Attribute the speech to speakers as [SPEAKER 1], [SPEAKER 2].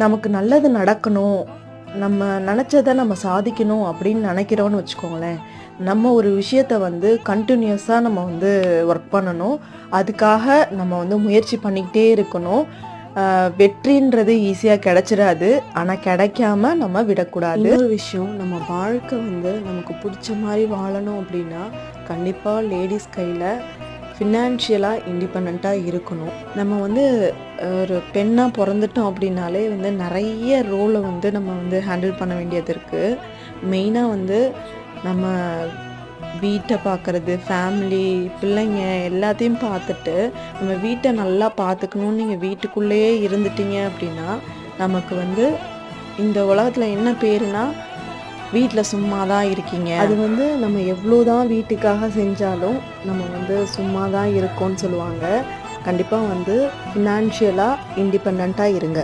[SPEAKER 1] நமக்கு நல்லது நடக்கணும், நம்ம நினச்சதை நம்ம சாதிக்கணும் அப்படின்னு நினைக்கிறோன்னு வச்சுக்கோங்களேன், நம்ம ஒரு விஷயத்த வந்து கண்டினியூஸாக நம்ம வந்து ஒர்க் பண்ணணும். அதுக்காக நம்ம வந்து முயற்சி பண்ணிக்கிட்டே இருக்கணும். வெற்றின்றது ஈஸியாக கிடைச்சிடாது, ஆனால் கிடைக்காம நம்ம விடக்கூடாது. இன்னொரு விஷயம், நம்ம வாழ்க்கை வந்து நமக்கு பிடிச்ச மாதிரி வாழணும் அப்படின்னா கண்டிப்பாக லேடிஸ் கையில் ஃபினான்ஷியலாக இண்டிபெண்ட்டாக இருக்கணும். நம்ம வந்து ஒரு பெண்ணாக பிறந்துட்டோம் அப்படின்னாலே வந்து நிறைய ரோலை வந்து நம்ம வந்து ஹேண்டில் பண்ண வேண்டியது இருக்குது. மெயினாக வந்து நம்ம வீட்டை பார்க்குறது, ஃபேமிலி, பிள்ளைங்க எல்லாத்தையும் பார்த்துட்டு நம்ம வீட்டை நல்லா பார்த்துக்கணும்னு நீங்கள் வீட்டுக்குள்ளேயே இருந்துட்டீங்க அப்படின்னா நமக்கு வந்து இந்த உலகத்தில் என்ன பேருனா வீட்டில் சும்மா தான் இருக்கீங்க. அது வந்து நம்ம எவ்வளோ தான் வீட்டுக்காக செஞ்சாலும் நம்ம வந்து சும்மா தான் இருக்கோம்னு சொல்லுவாங்க. கண்டிப்பாக வந்து ஃபினான்ஷியலாக இண்டிபெண்ட்டாக இருங்க.